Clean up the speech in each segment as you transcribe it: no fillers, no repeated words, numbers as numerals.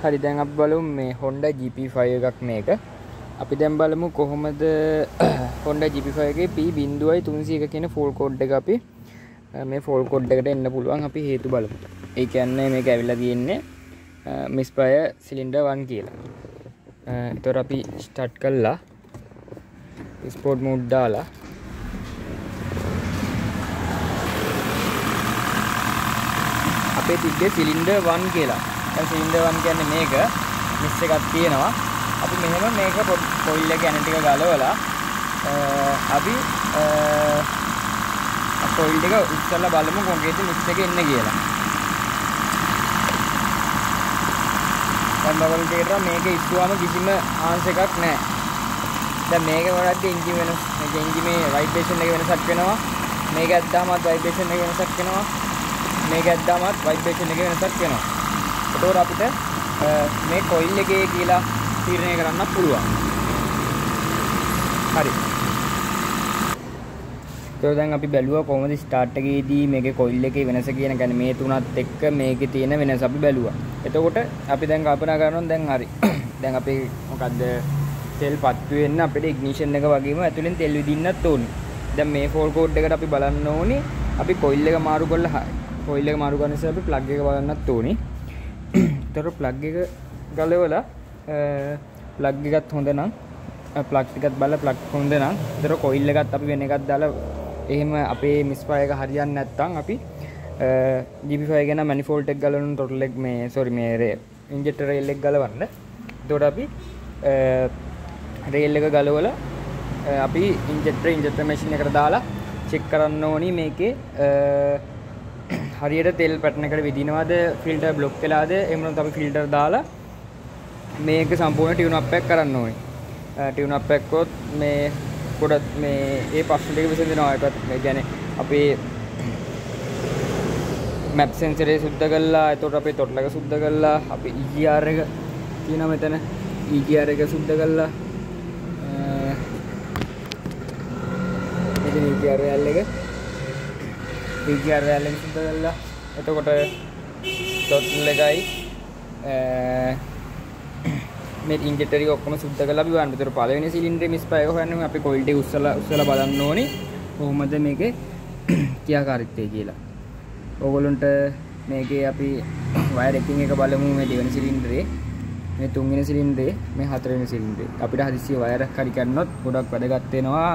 හරි දැන් අපි බලමු මේ Honda GP5 එකක් මේක. අපි දැන් බලමු කොහොමද Honda GP5 එකේ P.301 කියන ෆෝල් කෝඩ් එක අපි මේ ෆෝල් කෝඩ් එකට එන්න පුළුවන් අපි හේතු බලමු. ඒ කියන්නේ මේක ඇවිල්ලා තියෙන්නේ misfire cylinder 1 කියලා. ඒතර අපි ස්ටාර්ට් කළා ස්පෝර්ට් මෝඩ් දාලා අපේ තිබ්බේ cylinder 1 කියලා. දැන් cylinder 1 කියන්නේ මේක මිස් එකක් තියෙනවා. අපි මෙහෙම මේක කොයිල් එක යන ටික ගලවලා අපි කොයිල් එක උස්සලා බලමු කොහේද මිස් එක එන්නේ කියලා. දැන් බබල් දෙකේට මේක ඉස්සුවාම කිසිම ආන්ස් එකක් නැහැ. දැන් මේක වලද්ද එන්ජින් වෙනස් මේක එන්ජිමේ ভাইබ්‍රේෂන් එක වෙනසක් වෙනවා. මේක ඇද්දාමත් ভাইබ්‍රේෂන් එක වෙනසක් වෙනවා. මේක ඇද්දාමත් ভাইබ්‍රේෂන් එක වෙනසක් වෙනවා. ඒතකොට අපිට මේ කොයිල් එකේ කියලා තීරණය කරන්න පුළුවන්. හරි. ඒක දැන් අපි බැලුවා කොහොමද ස්ටාර්ට් එකේදී මේකේ කොයිල් එකේ වෙනස කියන කියන්නේ මේ තුනත් එක්ක මේකේ තියෙන වෙනස අපි බැලුවා. එතකොට අපි දැන් කල්පනා කරනවා දැන් හරි. දැන් අපි මොකද්ද තෙල් පත්තු වෙන්න අපිට ඉග්නිෂන් එක වගේම ඇතුලෙන් තෙල් විදින්නත් ඕනේ. දැන් මේ ෆෝල් කෝඩ් එකට අපි බලන්න ඕනේ. අපි කොයිල් එක මාරු කරලා කොයිල් එක මාරු කරන නිසා අපි ප්ලග් එක බලන්නත් ඕනේ. ඒතර ප්ලග් එක ගලවලා ප්ලග් එකත් හොඳ නම් ප්ලග් ටිකත් බලලා ප්ලග් හොඳ නම් ඒතර කොයිල් එකත් අපි වෙන එකක් දාලා එහෙම අපේ මිස්ෆයර් එක හරියන්නේ නැත්නම් අපි GP5 එක නම් මැනිෆෝල්ඩ් එක ගලවන ටොටල් එක මේ සෝරි මේ ඉන්ජෙක්ටර් රේල් එක ගලවන්න. එතකොට අපි රේල් එක ගලවලා අපි ඉන්ජෙක්ටර් මැෂින් එකට දාලා චෙක් කරන්න ඕනි මේකේ හරියට තෙල් පැටර්න් එකට විදිනවද ෆිල්ටර් බ්ලොක් වෙලාද එහෙම නැත්නම් අපි ෆිල්ටර් දාලා මේක සම්පූර්ණ ටියුන් අප් එකක් කරන්න ඕනේ. ටියුන් අප් එකකොත් මේ පොඩක් මේ ඒ ප්‍රශ්න ටික විසඳනවා. ඒකත් මේ කියන්නේ අපේ මැප් සෙන්සරේ සුද්ධ කළා. එතකොට අපේ තොටල එක සුද්ධ කළා. අපි EGR එක තියෙනවා මෙතන. EGR එක සුද්ධ කළා. මෙතන EGR රෑල් එක. EGR රෑල් එක සුද්ධ කළා. එතකොට තොටල එකයි මේ ඉන්ජෙක්ටර් එක ඔක්කොම සුද්ධ කරලා අපි බලන්න. ඒතර පළවෙනි සිලින්ඩරේ මිස්ෆයර් එක හොයන්න අපි කොයිල් එක උස්සලා බලන්න ඕනේ. කොහොමද මේකේ ක්‍රියාකාරීත්වය කියලා. ඕගොල්ලන්ට මේකේ අපි වයර් එකකින් එක බලමු මේ දෙවෙනි සිලින්ඩරේ, මේ තුන්වෙනි සිලින්ඩරේ, මේ හතරවෙනි සිලින්ඩරේ. අපිට හදිස්සිය වයර් එකක් හරි ගන්නොත් ගොඩක් වැදගත් වෙනවා.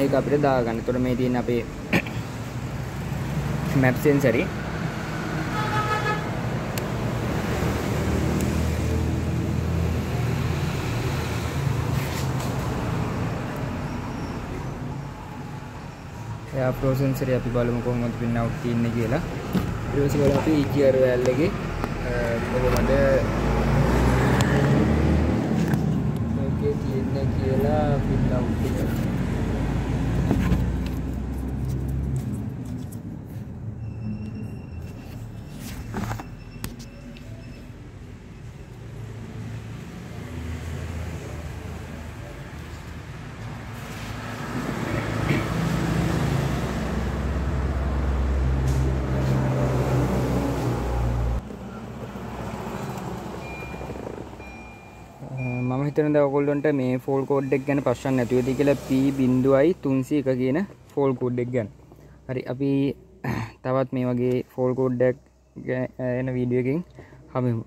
ඒක අපිට දාගන්න. ඒතර මේ තියෙන අපේ මැප් සෙන්සරේ අප්‍රෝ සෙන්සරේ අපි බලමු කොහොමද පින් අවුට් තියෙන්නේ කියලා. ඊට පස්සේ බලමු අපි EGR වැල් එකේ කොහොමද මේකේ තියෙන්නේ කියලා පින් අවුට් එක. මම හිතනවා ඔයගොල්ලන්ට මේ ෆෝල් කෝඩ් එක ගැන ප්‍රශ්න නැති වෙයි කියලා P.301 කියන ෆෝල් කෝඩ් එක ගැන. හරි අපි තවත් මේ වගේ ෆෝල් කෝඩ් එකක් එන වීඩියෝ එකකින් හමුවෙමු.